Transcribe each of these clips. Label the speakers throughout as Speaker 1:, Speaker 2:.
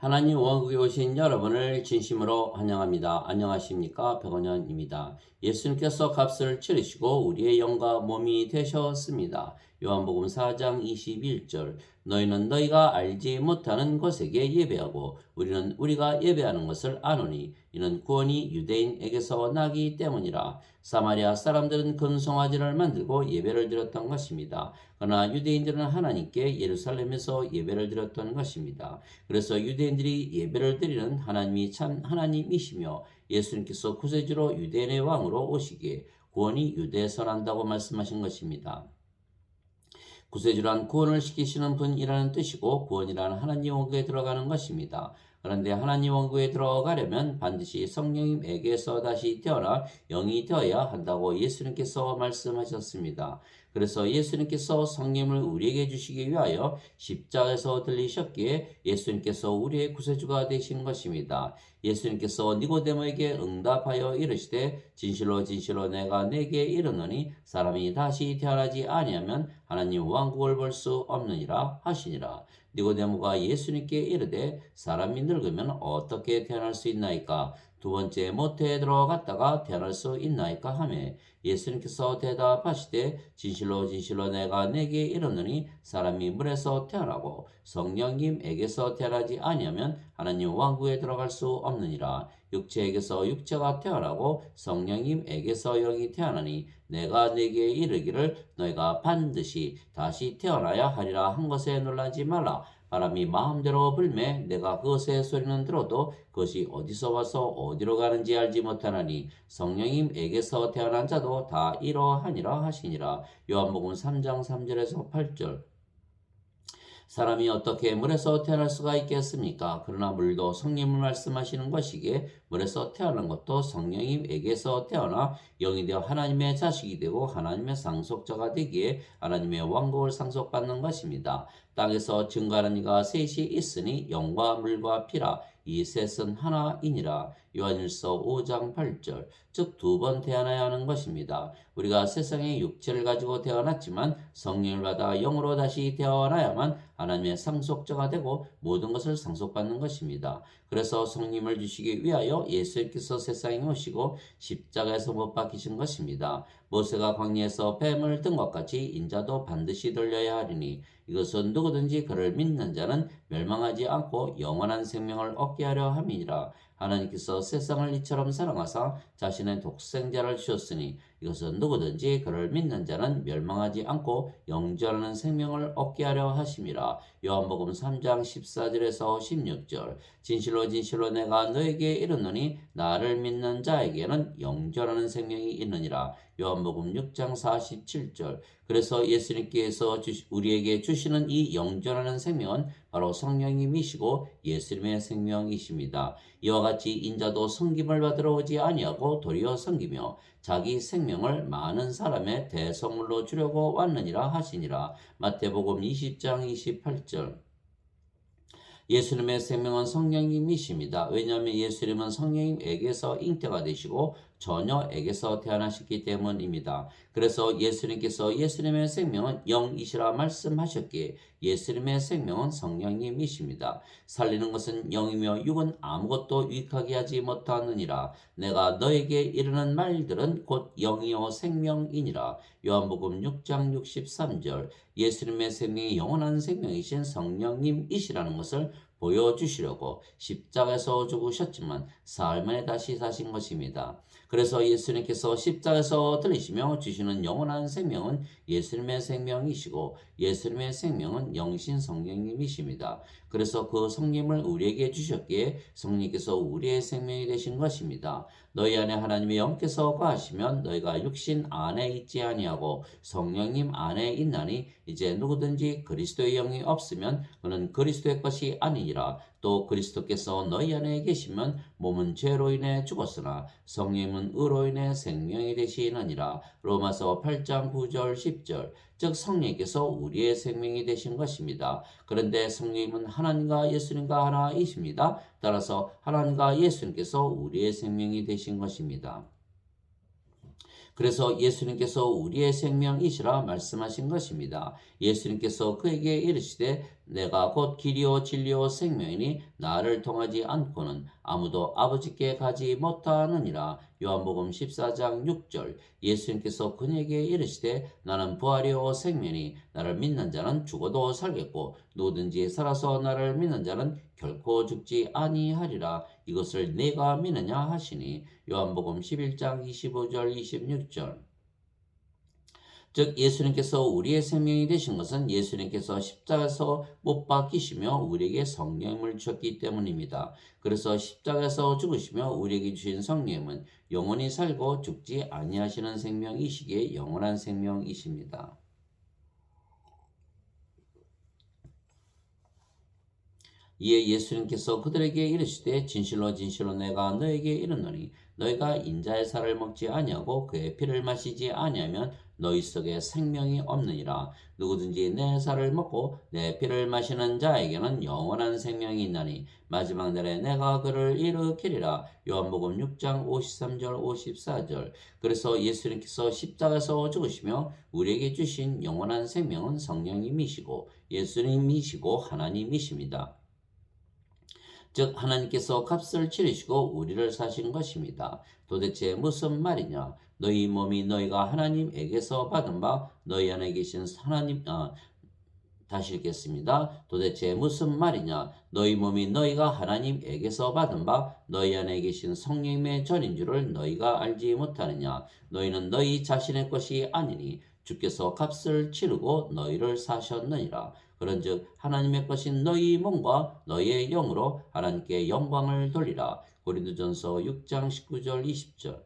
Speaker 1: 하나님 왕국에 오신 여러분을 진심으로 환영합니다. 안녕하십니까? 백원현입니다. 예수님께서 값을 치르시고 우리의 영과 몸이 되셨습니다. 요한복음 4장 21절 너희는 너희가 알지 못하는 것에게 예배하고 우리는 우리가 예배하는 것을 아노니 이는 구원이 유대인에게서 나기 때문이라. 사마리아 사람들은 금송아지를 만들고 예배를 드렸던 것입니다. 그러나 유대인들은 하나님께 예루살렘에서 예배를 드렸던 것입니다. 그래서 유대인들이 예배를 드리는 하나님이 참 하나님이시며 예수님께서 구세주로 유대인의 왕으로 오시기에 구원이 유대에서 난다고 말씀하신 것입니다. 구세주란 구원을 시키시는 분이라는 뜻이고 구원이라는 하나님 왕국에 들어가는 것입니다. 그런데 하나님 왕국에 들어가려면 반드시 성령님에게서 다시 태어나 영이 되어야 한다고 예수님께서 말씀하셨습니다. 그래서 예수님께서 성령을 우리에게 주시기 위하여 십자가에서 들리셨기에 예수님께서 우리의 구세주가 되신 것입니다. 예수님께서 니고데모에게 응답하여 이르시되 진실로 진실로 내가 네게 이르노니 사람이 다시 태어나지 아니하면 하나님 왕국을 볼 수 없느니라 하시니라. 니고데모가 예수님께 이르되 사람이 늙으면 어떻게 태어날 수 있나이까? 두 번째 모태에 들어갔다가 태어날 수 있나이까 하매 예수님께서 대답하시되 진실로 진실로 내가 네게 이르노니 사람이 물에서 태어나고 성령님에게서 태어나지 아니하면 하나님 왕국에 들어갈 수 없느니라. 육체에게서 육체가 태어나고 성령님에게서 영이 태어나니 내가 네게 이르기를 너희가 반드시 다시 태어나야 하리라 한 것에 놀라지 말라. 바람이 마음대로 불매 내가 그것의 소리는 들어도 그것이 어디서 와서 어디로 가는지 알지 못하나니 성령님에게서 태어난 자도 다 이러하니라 하시니라. 요한복음 3장 3절에서 8절. 사람이 어떻게 물에서 태어날 수가 있겠습니까? 그러나 물도 성령을 말씀하시는 것이기에 물에서 태어난 것도 성령님에게서 태어나 영이 되어 하나님의 자식이 되고 하나님의 상속자가 되기에 하나님의 왕국을 상속받는 것입니다. 땅에서 증거하는 이가 셋이 있으니 영과 물과 피라. 이 셋은 하나이니라. 요한일서 5장 8절. 즉 두 번 태어나야 하는 것입니다. 우리가 세상의 육체를 가지고 태어났지만 성령을 받아 영으로 다시 태어나야만 하나님의 상속자가 되고 모든 것을 상속받는 것입니다. 그래서 성령을 주시기 위하여 예수님께서 세상에 오시고 십자가에서 못 박히신 것입니다. 모세가 광야에서 뱀을 든 것 같이 인자도 반드시 돌려야 하리니 이것은 누구든지 그를 믿는 자는 멸망하지 않고 영원한 생명을 얻게 하려 함이니라. 하나님께서 세상을 이처럼 사랑하사 자신의 독생자를 주셨으니 이것은 누구든지 그를 믿는 자는 멸망하지 않고 영원한 생명을 얻게 하려 하심이라. 요한복음 3장 14절에서 16절. 진실로 진실로 내가 너에게 이르노니 나를 믿는 자에게는 영원한 생명이 있느니라. 요한복음 6장 47절. 그래서 예수님께서 우리에게 주시는 이 영존하는 생명은 바로 성령님이시고 예수님의 생명이십니다. 이와 같이 인자도 섬김을 받으러 오지 아니하고 도리어 섬기며 자기 생명을 많은 사람의 대성물로 주려고 왔느니라 하시니라. 마태복음 20장 28절. 예수님의 생명은 성령님이십니다. 왜냐하면 예수님은 성령님에게서 잉태가 되시고 처녀에게서 태어나셨기 때문입니다. 그래서 예수님께서 예수님의 생명은 영이시라 말씀하셨기에 예수님의 생명은 성령님이십니다. 살리는 것은 영이며 육은 아무것도 유익하게 하지 못하느니라. 내가 너에게 이르는 말들은 곧 영이요 생명이니라. 요한복음 6장 63절. 예수님의 생명이 영원한 생명이신 성령님이시라는 것을 보여주시려고 십자가에서 죽으셨지만 사흘 만에 다시 사신 것입니다. 그래서 예수님께서 십자가에서 들리시며 주시는 영원한 생명은 예수님의 생명이시고 예수님의 생명은 영신 성령님이십니다. 그래서 그 성령을 우리에게 주셨기에 성령께서 우리의 생명이 되신 것입니다. 너희 안에 하나님의 영께서 거하시면 너희가 육신 안에 있지 아니하고 성령님 안에 있나니 이제 누구든지 그리스도의 영이 없으면 그는 그리스도의 것이 아니니라. 또 그리스도께서 너희 안에 계시면 몸은 죄로 인해 죽었으나 성령은 의로 인해 생명이 되시느니라. 로마서 8장 9절 10절. 즉 성령께서 우리의 생명이 되신 것입니다. 그런데 성령님은 하나님과 예수님과 하나이십니다. 따라서 하나님과 예수님께서 우리의 생명이 되신 것입니다. 그래서 예수님께서 우리의 생명이시라 말씀하신 것입니다. 예수님께서 그에게 이르시되 내가 곧 길이요 진리요 생명이니 나를 통하지 않고는 아무도 아버지께 가지 못하느니라. 요한복음 14장 6절. 예수님께서 그에게 이르시되 나는 부활이요 생명이니 나를 믿는 자는 죽어도 살겠고 누구든지 살아서 나를 믿는 자는 결코 죽지 아니하리라. 이것을 내가 믿느냐 하시니. 요한복음 11장 25절 26절. 즉 예수님께서 우리의 생명이 되신 것은 예수님께서 십자가에서 못 박히시며 우리에게 성령을 주셨기 때문입니다. 그래서 십자가에서 죽으시며 우리에게 주신 성령은 영원히 살고 죽지 아니하시는 생명이시기에 영원한 생명이십니다. 이에 예수님께서 그들에게 이르시되 진실로 진실로 내가 너에게 이르노니 너희가 인자의 살을 먹지 아니하고 그의 피를 마시지 아니하면 너희 속에 생명이 없느니라. 누구든지 내 살을 먹고 내 피를 마시는 자에게는 영원한 생명이 있나니 마지막 날에 내가 그를 일으키리라. 요한복음 6장 53절 54절. 그래서 예수님께서 십자가에서 죽으시며 우리에게 주신 영원한 생명은 성령님이시고 예수님이시고 하나님이십니다. 즉 하나님께서 값을 치르시고 우리를 사신 것입니다. 도대체 무슨 말이냐? 너희 몸이 너희가 하나님에게서 받은 바 너희 안에 계신 하나님 다시 읽겠습니다. 도대체 무슨 말이냐? 너희 몸이 너희가 하나님에게서 받은 바 너희 안에 계신 성령의 전인 줄을 너희가 알지 못하느냐? 너희는 너희 자신의 것이 아니니 주께서 값을 치르고 너희를 사셨느니라. 그런즉 하나님의 것인 너희 몸과 너희의 영으로 하나님께 영광을 돌리라. 고린도전서 6장 19절 20절.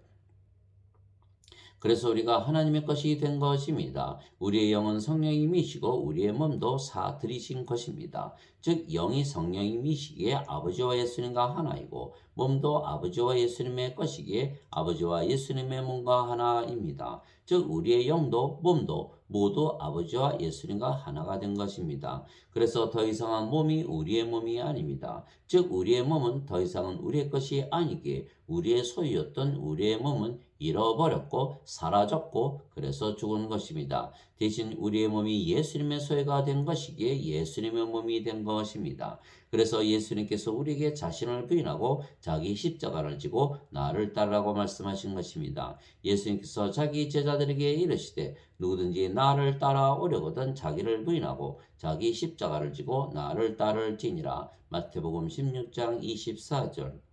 Speaker 1: 그래서 우리가 하나님의 것이 된 것입니다. 우리의 영은 성령님이시고 우리의 몸도 사들이신 것입니다. 즉 영이 성령님이시기에 아버지와 예수님과 하나이고 몸도 아버지와 예수님의 것이기에 아버지와 예수님의 몸과 하나입니다. 즉 우리의 영도 몸도 모두 아버지와 예수님과 하나가 된 것입니다. 그래서 더 이상은 몸이 우리의 몸이 아닙니다. 즉 우리의 몸은 더 이상은 우리의 것이 아니기에 우리의 소유였던 우리의 몸은 잃어버렸고 사라졌고 그래서 죽은 것입니다. 대신 우리의 몸이 예수님의 소유가 된 것이기에 예수님의 몸이 된 것입니다. 그래서 예수님께서 우리에게 자신을 부인하고 자기 십자가를 지고 나를 따르라고 말씀하신 것입니다. 예수님께서 자기 제자들에게 이르시되 누구든지 나를 따라오려거든 자기를 부인하고 자기 십자가를 지고 나를 따를지니라. 마태복음 16장 24절.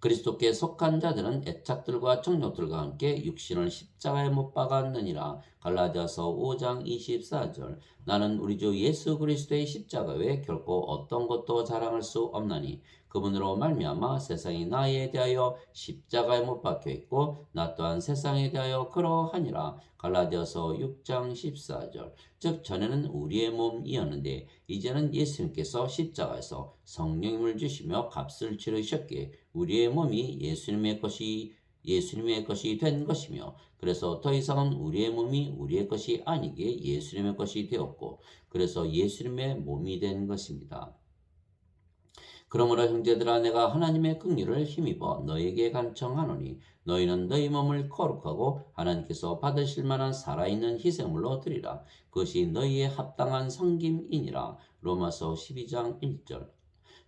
Speaker 1: 그리스도께 속한 자들은 애착들과 정욕들과 함께 육신을 십자가에 못 박았느니라. 갈라디아서 5장 24절. 나는 우리 주 예수 그리스도의 십자가 외에 결코 어떤 것도 자랑할 수 없나니 그분으로 말미암아 세상이 나에 대하여 십자가에 못 박혀 있고 나 또한 세상에 대하여 그러하니라. 갈라디아서 6장 14절. 즉 전에는 우리의 몸이었는데 이제는 예수님께서 십자가에서 성령님을 주시며 값을 치르셨기에 우리의 몸이 예수님의 것이 된 것이며 그래서 더 이상은 우리의 몸이 우리의 것이 아니기에 예수님의 것이 되었고 그래서 예수님의 몸이 된 것입니다. 그러므로 형제들아 내가 하나님의 긍휼을 힘입어 너에게 간청하노니 너희는 너희 몸을 거룩하고 하나님께서 받으실 만한 살아있는 희생물로 드리라. 그것이 너희의 합당한 섬김이니라. 로마서 12장 1절.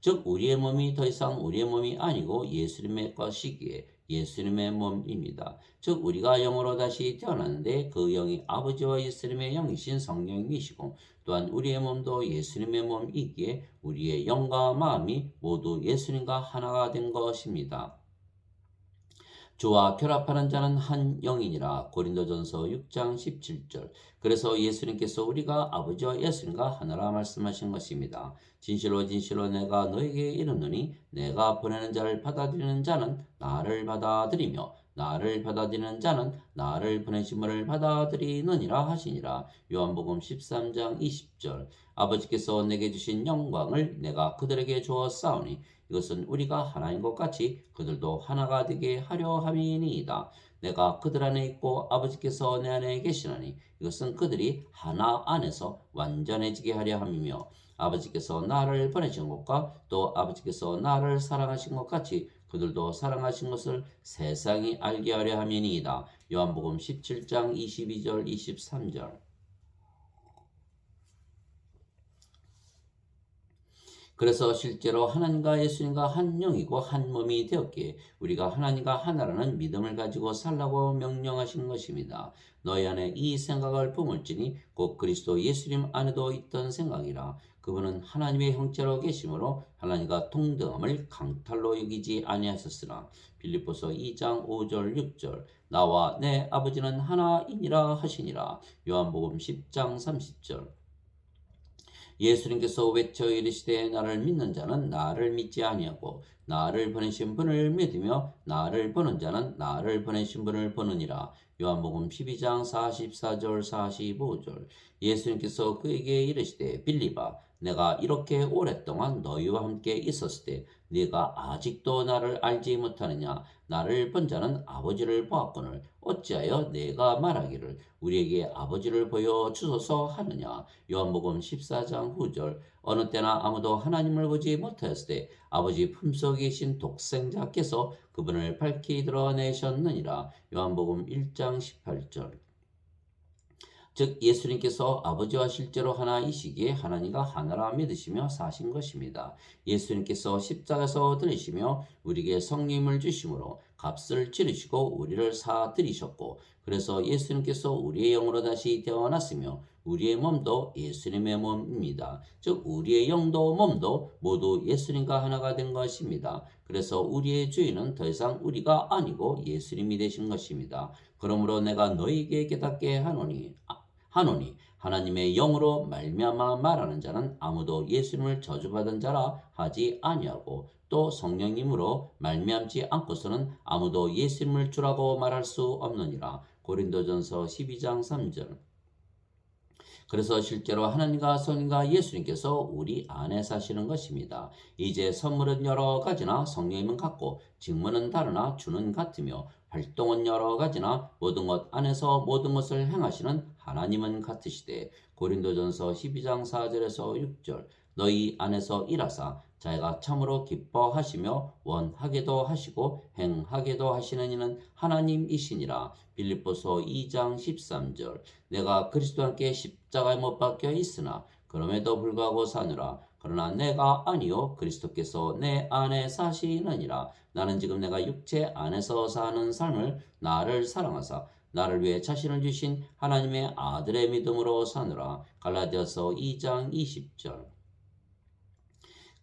Speaker 1: 즉 우리의 몸이 더 이상 우리의 몸이 아니고 예수님의 것이기에 예수님의 몸입니다. 즉 우리가 영으로 다시 태어났는데 그 영이 아버지와 예수님의 영이신 성령이시고 또한 우리의 몸도 예수님의 몸이기에 우리의 영과 마음이 모두 예수님과 하나가 된 것입니다. 주와 결합하는 자는 한 영이니라. 고린도전서 6장 17절. 그래서 예수님께서 우리가 아버지와 예수님과 하나라 말씀하신 것입니다. 진실로 진실로 내가 너에게 이르노니 내가 보내는 자를 받아들이는 자는 나를 받아들이며 나를 받아들이는 자는 나를 보내심을 받아들이느니라 하시니라. 요한복음 13장 20절. 아버지께서 내게 주신 영광을 내가 그들에게 주었사오니 이것은 우리가 하나인 것 같이 그들도 하나가 되게 하려 함이니이다. 내가 그들 안에 있고 아버지께서 내 안에 계시나니 이것은 그들이 하나 안에서 완전해지게 하려 함이며 아버지께서 나를 보내신 것과 또 아버지께서 나를 사랑하신 것 같이 그들도 사랑하신 것을 세상이 알게 하려 함이니이다. 요한복음 17장 22절 23절. 그래서 실제로 하나님과 예수님과 한 영이고 한 몸이 되었기에 우리가 하나님과 하나라는 믿음을 가지고 살라고 명령하신 것입니다. 너희 안에 이 생각을 품을지니 곧 그리스도 예수님 안에도 있던 생각이라. 그분은 하나님의 형체로 계심으로 하나님과 동등함을 강탈로 여기지 아니하셨으나. 빌립보서 2장 5절 6절. 나와 내 아버지는 하나이니라 하시니라. 요한복음 10장 30절. 예수님께서 외쳐 이르시되 나를 믿는 자는 나를 믿지 아니하고 나를 보내신 분을 믿으며 나를 보는 자는 나를 보내신 분을 보느니라. 요한복음 12장 44절 45절. 예수님께서 그에게 이르시되 빌립아 내가 이렇게 오랫동안 너희와 함께 있었을 때 네가 아직도 나를 알지 못하느냐. 나를 본 자는 아버지를 보았거늘 어찌하여 내가 말하기를 우리에게 아버지를 보여주소서 하느냐. 요한복음 14장 9절. 어느 때나 아무도 하나님을 보지 못하였을 때 아버지 품속에 계신 독생자께서 그분을 밝히 드러내셨느니라. 요한복음 1장 18절. 즉 예수님께서 아버지와 실제로 하나이시기에 하나님과 하나라 믿으시며 사신 것입니다. 예수님께서 십자가에서 들으시며 우리에게 성령을 주심으로 값을 치르시고 우리를 사들이셨고 그래서 예수님께서 우리의 영으로 다시 태어났으며 우리의 몸도 예수님의 몸입니다. 즉 우리의 영도 몸도 모두 예수님과 하나가 된 것입니다. 그래서 우리의 주인은 더 이상 우리가 아니고 예수님이 되신 것입니다. 그러므로 내가 너희에게 깨닫게 하노니 하나님의 영으로 말미암아 말하는 자는 아무도 예수님을 저주받은 자라 하지 아니하고 또 성령님으로 말미암지 않고서는 아무도 예수님을 주라고 말할 수 없느니라. 고린도전서 12장 3절. 그래서 실제로 하나님과 성령과 예수님께서 우리 안에 사시는 것입니다. 이제 선물은 여러 가지나 성령님은 같고 직무는 다르나 주는 같으며 활동은 여러 가지나 모든 것 안에서 모든 것을 행하시는 하나님은 같으시되. 고린도전서 12장 4절에서 6절. 너희 안에서 일하사 자기가 참으로 기뻐하시며 원하게도 하시고 행하게도 하시는 이는 하나님이시니라. 빌립보서 2장 13절. 내가 그리스도와 함께 십자가에 못 박혀 있으나 그럼에도 불구하고 사느라. 그러나 내가 아니요 그리스도께서 내 안에 사시느니라. 나는 지금 내가 육체 안에서 사는 삶을 나를 사랑하사 나를 위해 자신을 주신 하나님의 아들의 믿음으로 사느라. 갈라디아서 2장 20절.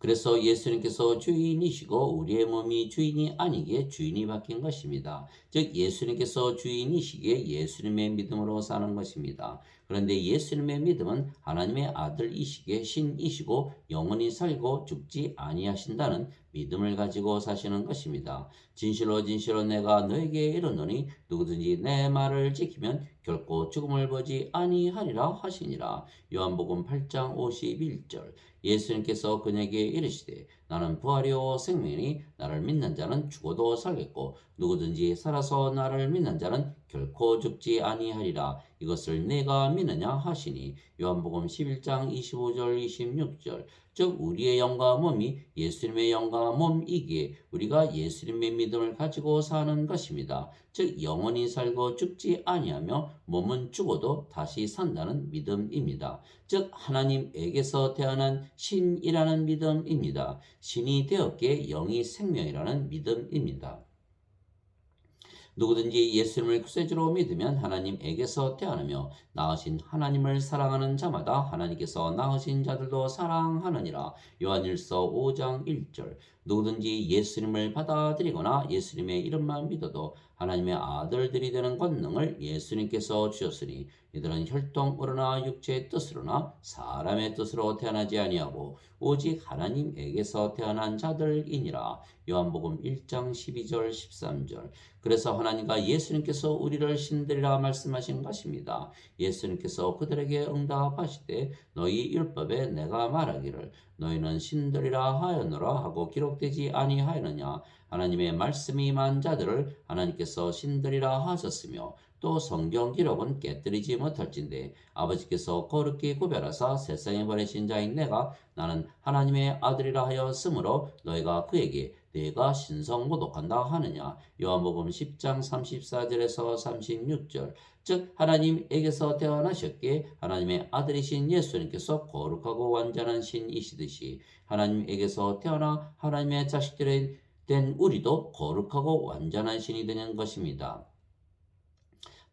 Speaker 1: 그래서 예수님께서 주인이시고 우리의 몸이 주인이 아니기에 주인이 바뀐 것입니다. 즉 예수님께서 주인이시기에 예수님의 믿음으로 사는 것입니다. 그런데 예수님의 믿음은 하나님의 아들이시기에 신이시고 영원히 살고 죽지 아니하신다는 믿음을 가지고 사시는 것입니다. 진실로 진실로 내가 너에게 이르노니 누구든지 내 말을 지키면 결코 죽음을 보지 아니하리라 하시니라. 요한복음 8장 51절. 예수님께서 그에게 이르시되 나는 부활이요 생명이니 나를 믿는 자는 죽어도 살겠고 누구든지 살아서 나를 믿는 자는 결코 죽지 아니하리라. 이것을 내가 믿느냐 하시니. 요한복음 11장 25절 26절. 즉 우리의 영과 몸이 예수님의 영과 몸이기에 우리가 예수님의 믿음을 가지고 사는 것입니다. 즉 영원히 살고 죽지 아니하며 몸은 죽어도 다시 산다는 믿음입니다. 즉 하나님에게서 태어난 신이라는 믿음입니다. 신이 되었기에 영이 생명이라는 믿음입니다. 누구든지 예수님을 구세주로 믿으면 하나님에게서 태어나며 낳으신 하나님을 사랑하는 자마다 하나님께서 낳으신 자들도 사랑하느니라. 요한일서 5장 1절. 누구든지 예수님을 받아들이거나 예수님의 이름만 믿어도 하나님의 아들들이 되는 권능을 예수님께서 주셨으니 이들은 혈통으로나 육체의 뜻으로나 사람의 뜻으로 태어나지 아니하고 오직 하나님에게서 태어난 자들이니라. 요한복음 1장 12절 13절. 그래서 하나님과 예수님께서 우리를 신들이라 말씀하신 것입니다. 예수님께서 그들에게 응답하시되 너희 율법에 내가 말하기를 너희는 신들이라 하였노라 하고 기록되지 아니하였느냐. 하나님의 말씀이 임한 자들을 하나님께서 신들이라 하셨으며 또 성경 기록은 깨뜨리지 못할진대 아버지께서 거룩히 구별하사 세상에 보내신 자인 내가 나는 하나님의 아들이라 하여 쓰므로 너희가 그에게 내가 신성 모독한다 하느냐. 요한복음 10장 34절에서 36절. 즉 하나님에게서 태어나셨기에 하나님의 아들이신 예수님께서 거룩하고 완전한 신이시듯이 하나님에게서 태어나 하나님의 자식들이 된 우리도 거룩하고 완전한 신이 되는 것입니다.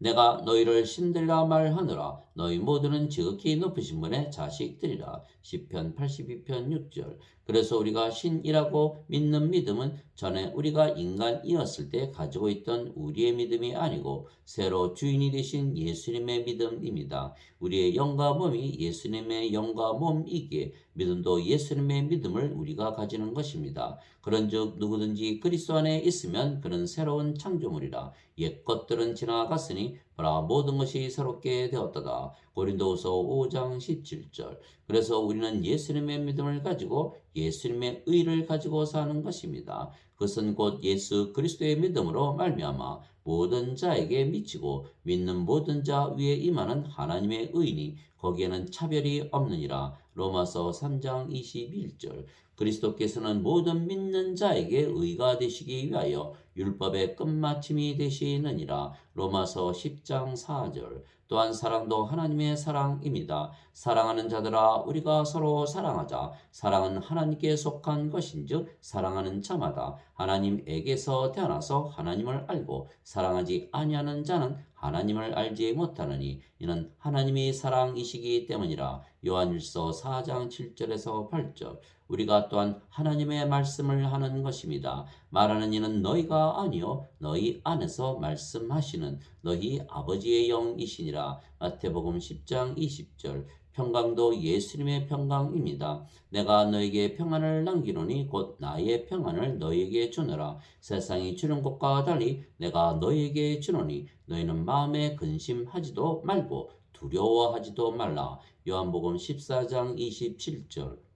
Speaker 1: 내가 너희를 신들이라 말하느라 너희 모두는 지극히 높으신 분의 자식들이라. 시편 82편 6절. 그래서 우리가 신이라고 믿는 믿음은 전에 우리가 인간이었을 때 가지고 있던 우리의 믿음이 아니고 새로 주인이 되신 예수님의 믿음입니다. 우리의 영과 몸이 예수님의 영과 몸이기에 믿음도 예수님의 믿음을 우리가 가지는 것입니다. 그런즉 누구든지 그리스도 안에 있으면 그는 새로운 창조물이라. 옛 것들은 지나갔으니 보라 모든 것이 새롭게 되었도다. 고린도후서 5장 17절. 그래서 우리는 예수님의 믿음을 가지고 예수님의 의를 가지고 사는 것입니다. 그것은 곧 예수 그리스도의 믿음으로 말미암아 모든 자에게 미치고 믿는 모든 자 위에 임하는 하나님의 의니 거기에는 차별이 없느니라. 로마서 3장 21절. 그리스도께서는 모든 믿는 자에게 의가 되시기 위하여 율법의 끝마침이 되시느니라. 로마서 10장 4절. 또한 사랑도 하나님의 사랑입니다. 사랑하는 자들아 우리가 서로 사랑하자. 사랑은 하나님께 속한 것인즉 사랑하는 자마다 하나님에게서 태어나서 하나님을 알고 사랑하지 아니하는 자는 하나님을 알지 못하느니 이는 하나님이 사랑이시기 때문이라. 요한일서 4장 7절에서 8절. 우리가 또한 하나님의 말씀을 하는 것입니다. 말하는 이는 너희가 아니요 너희 안에서 말씀하시는 너희 아버지의 영이시니라. 마태복음 10장 20절. 평강도 예수님의 평강입니다. 내가 너에게 평안을 남기노니 곧 나의 평안을 너에게 주노라. 세상이 주는 것과 달리 내가 너에게 주노니 너희는 마음에 근심하지도 말고 두려워하지도 말라. 요한복음 14장 27절.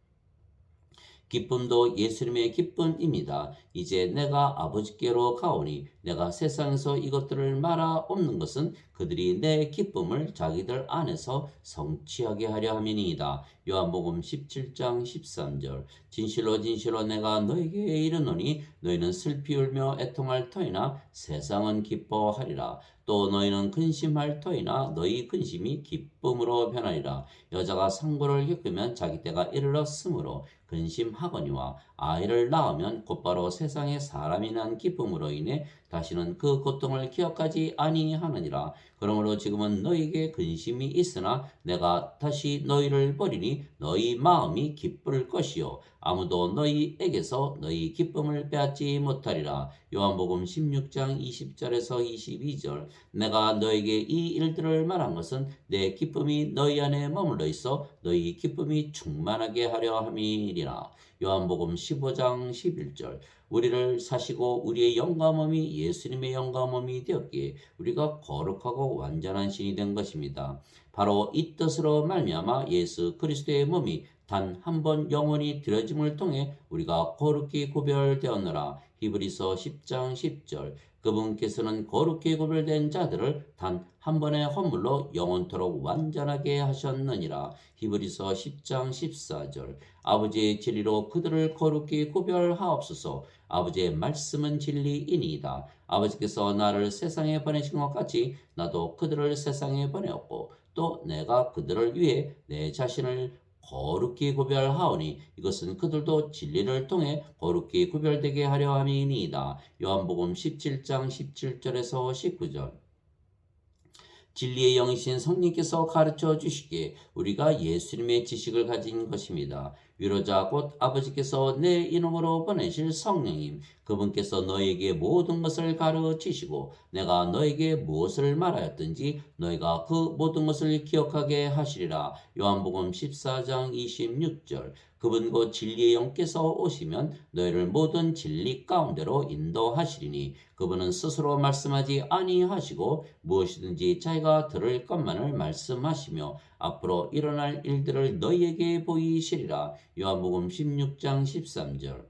Speaker 1: 기쁨도 예수님의 기쁨입니다. 이제 내가 아버지께로 가오니 내가 세상에서 이것들을 말하 없는 것은 그들이 내 기쁨을 자기들 안에서 성취하게 하려 함이니이다. 요한복음 17장 13절. 진실로 진실로 내가 너에게 이르노니 너희는 슬피 울며 애통할 터이나 세상은 기뻐하리라. 또 너희는 근심할 터이나 너희 근심이 기쁨으로 변하리라. 여자가 상고를 겪으면 자기 때가 이르렀으므로 근심하거니와 아이를 낳으면 곧바로 세상에 사람이 난 기쁨으로 인해 다시는 그 고통을 기억하지 아니하느니라. 그러므로 지금은 너희에게 근심이 있으나 내가 다시 너희를 버리니 너희 마음이 기쁠 것이요 아무도 너희에게서 너희 기쁨을 빼앗지 못하리라. 요한복음 16장 20절에서 22절. 내가 너에게 이 일들을 말한 것은 내 기쁨이 너희 안에 머물러 있어 너희 기쁨이 충만하게 하려 함이니라. 요한복음 15장 11절. 우리를 사시고 우리의 영감함이 예수님의 영감함이 되었기에 우리가 거룩하고 완전한 신이 된 것입니다. 바로 이 뜻으로 말미암아 예수 그리스도의 몸이 단 한 번 영원히 드려짐을 통해 우리가 거룩히 구별되었노라. 히브리서 10장 10절. 그분께서는 거룩히 구별된 자들을 단 한 번의 헌물로 영원토록 완전하게 하셨느니라. 히브리서 10장 14절. 아버지의 진리로 그들을 거룩히 구별하옵소서. 아버지의 말씀은 진리이니이다. 아버지께서 나를 세상에 보내신 것 같이 나도 그들을 세상에 보내었고 또 내가 그들을 위해 내 자신을 거룩히 구별하오니 이것은 그들도 진리를 통해 거룩히 구별되게 하려 함이니이다. 요한복음 17장 17절에서 19절. 진리의 영이신 성령께서 가르쳐 주시기에 우리가 예수님의 지식을 가진 것입니다. 위로자 곧 아버지께서 내 이름으로 보내실 성령님 그분께서 너에게 모든 것을 가르치시고 내가 너에게 무엇을 말하였든지 너희가 그 모든 것을 기억하게 하시리라. 요한복음 14장 26절. 그분 곧 진리의 영께서 오시면 너희를 모든 진리 가운데로 인도하시리니 그분은 스스로 말씀하지 아니하시고 무엇이든지 자기가 들을 것만을 말씀하시며 앞으로 일어날 일들을 너희에게 보이시리라. 요한복음 16장 13절.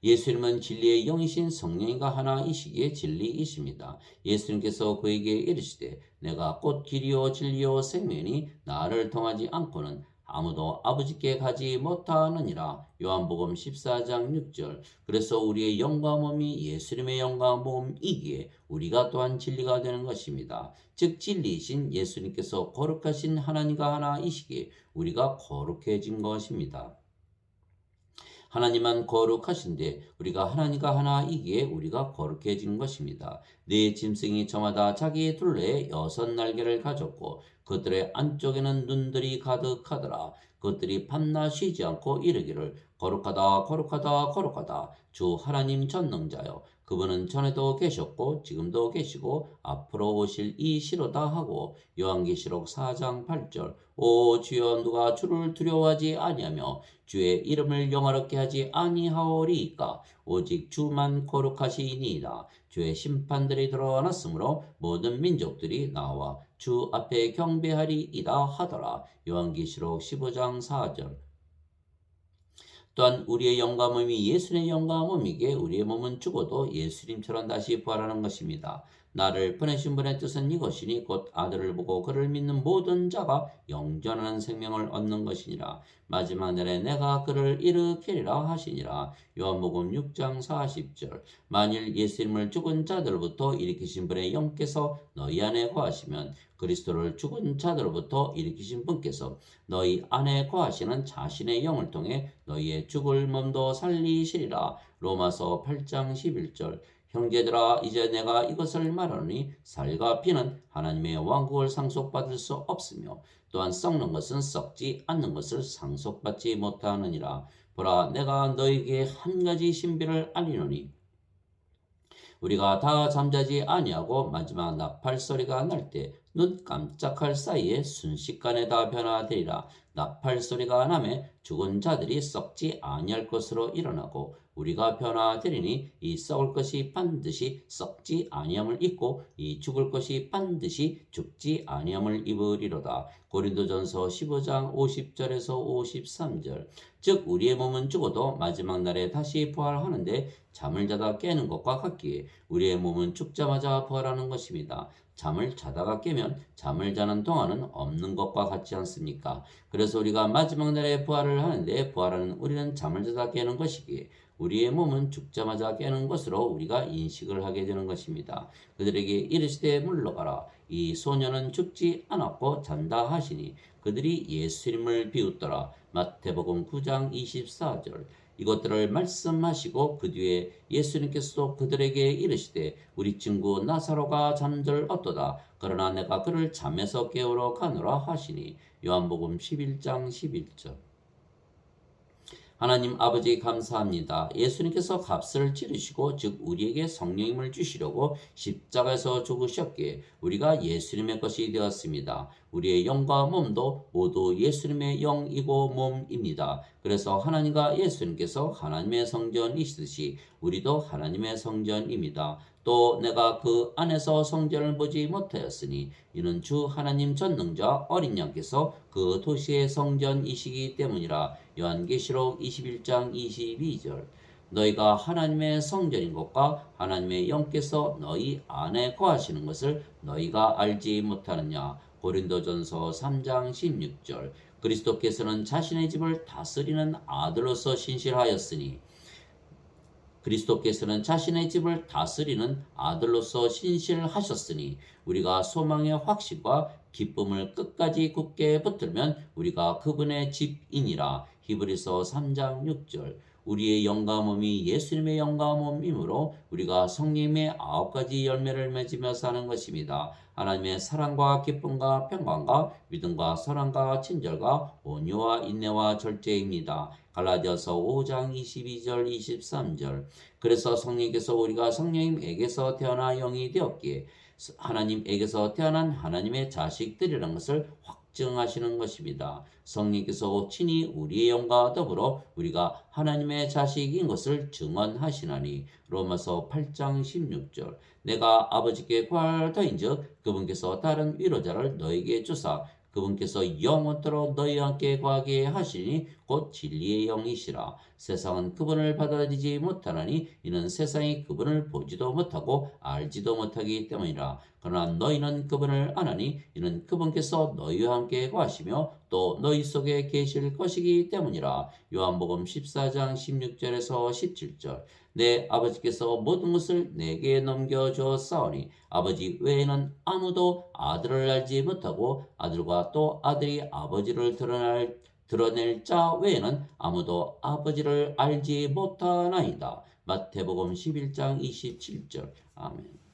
Speaker 1: 예수님은 진리의 영이신 성령이가 하나이시기에 진리이십니다. 예수님께서 그에게 이르시되 내가 곧 길이요 진리요 생명이니 나를 통하지 않고는 아무도 아버지께 가지 못하느니라. 요한복음 14장 6절. 그래서 우리의 영과 몸이 예수님의 영과 몸이기에 우리가 또한 진리가 되는 것입니다. 즉 진리이신 예수님께서 거룩하신 하나님과 하나이시기에 우리가 거룩해진 것입니다. 하나님만 거룩하신데 우리가 하나님과 하나이기에 우리가 거룩해진 것입니다. 네 짐승이 저마다 자기 둘레에 6날개를 가졌고 그들의 안쪽에는 눈들이 가득하더라. 그것들이 밤낮 쉬지 않고 이르기를 거룩하다 거룩하다 거룩하다 주 하나님 전능자여 그분은 전에도 계셨고 지금도 계시고 앞으로 오실 이시로다 하고 요한계시록 4장 8절 오 주여 누가 주를 두려워하지 아니하며 주의 이름을 영화롭게 하지 아니하오리이까 오직 주만 거룩하시니이다. 주의 심판들이 드러났으므로 모든 민족들이 나와 주 앞에 경배하리이다 하더라. 요한계시록 15장 4절. 또한 우리의 영과 몸이 예수님의 영과 몸이기에 우리의 몸은 죽어도 예수님처럼 다시 부활하는 것입니다. 나를 보내신 분의 뜻은 이것이니 곧 아들을 보고 그를 믿는 모든 자가 영전한 생명을 얻는 것이니라. 마지막 날에 내가 그를 일으키리라 하시니라. 요한복음 6장 40절. 만일 예수님을 죽은 자들로부터 일으키신 분의 영께서 너희 안에 거하시면 그리스도를 죽은 자들로부터 일으키신 분께서 너희 안에 거하시는 자신의 영을 통해 너희의 죽을 몸도 살리시리라. 로마서 8장 11절. 형제들아 이제 내가 이것을 말하노니 살과 피는 하나님의 왕국을 상속받을 수 없으며 또한 썩는 것은 썩지 않는 것을 상속받지 못하느니라. 보라 내가 너희에게 한 가지 신비를 알리노니 우리가 다 잠자지 아니하고 마지막 나팔 소리가 날 때 눈 깜짝할 사이에 순식간에 다 변화되리라. 나팔 소리가 나매 죽은 자들이 썩지 아니할 것으로 일어나고 우리가 변화되리니 이 썩을 것이 반드시 썩지 아니함을 입고 이 죽을 것이 반드시 죽지 아니함을 입으리로다. 고린도전서 15장 50절에서 53절. 즉 우리의 몸은 죽어도 마지막 날에 다시 부활하는데 잠을 자다 깨는 것과 같기에 우리의 몸은 죽자마자 부활하는 것입니다. 잠을 자다가 깨면 잠을 자는 동안은 없는 것과 같지 않습니까? 그래서 우리가 마지막 날에 부활을 하는데 부활하는 우리는 잠을 자다 깨는 것이기에 우리의 몸은 죽자마자 깨는 것으로 우리가 인식을 하게 되는 것입니다. 그들에게 이르시되 물러가라. 이 소년은 죽지 않았고 잔다 하시니 그들이 예수님을 비웃더라. 마태복음 9장 24절. 이것들을 말씀하시고 그 뒤에 예수님께서도 그들에게 이르시되 우리 친구 나사로가 잠들었도다. 그러나 내가 그를 잠에서 깨우러 가노라 하시니 요한복음 11장 11절. 하나님 아버지 감사합니다. 예수님께서 값을 치르시고 즉 우리에게 성령님을 주시려고 십자가에서 죽으셨기에 우리가 예수님의 것이 되었습니다. 우리의 영과 몸도 모두 예수님의 영이고 몸입니다. 그래서 하나님과 예수님께서 하나님의 성전이시듯이 우리도 하나님의 성전입니다. 또 내가 그 안에서 성전을 보지 못하였으니 이는 주 하나님 전능자 어린 양께서 그 도시의 성전이시기 때문이라. 요한계시록 21장 22절. 너희가 하나님의 성전인 것과 하나님의 영께서 너희 안에 거하시는 것을 너희가 알지 못하느냐. 고린도전서 3장 16절. 그리스도께서는 자신의 집을 다스리는 아들로서 신실하였으니 그리스도께서는 자신의 집을 다스리는 아들로서 신실하셨으니 우리가 소망의 확신과 기쁨을 끝까지 굳게 붙들면 우리가 그분의 집이니라. 히브리서 3장 6절. 우리의 영과 몸이 예수님의 영과 몸이므로 우리가 성령의 9가지 열매를 맺으며 사는 것입니다. 하나님의 사랑과 기쁨과 평강과 믿음과 사랑과 친절과 온유와 인내와 절제입니다. 갈라디아서 5장 22절 23절. 그래서 성령께서 우리가 성령님에게서 태어나 영이 되었기에 하나님에게서 태어난 하나님의 자식들이라는 것을 확증하시는 것입니다. 성령께서 친히 우리의 영과 더불어 우리가 하나님의 자식인 것을 증언하시나니. 로마서 8장 16절. 내가 아버지께 구할 터인즉 그분께서 다른 위로자를 너에게 주사 그분께서 영원토록 너희와 함께 거하게 하시니 곧 진리의 영이시라. 세상은 그분을 받아들이지 못하나니 이는 세상이 그분을 보지도 못하고 알지도 못하기 때문이라. 그러나 너희는 그분을 아나니 이는 그분께서 너희와 함께 거하시며 또 너희 속에 계실 것이기 때문이라. 요한복음 14장 16절에서 17절. 내 아버지께서 모든 것을 내게 넘겨주었사오니 아버지 외에는 아무도 아들을 알지 못하고 아들과 또 아들이 아버지를 드러낼 자 외에는 아무도 아버지를 알지 못하나이다. 마태복음 11장 27절. 아멘.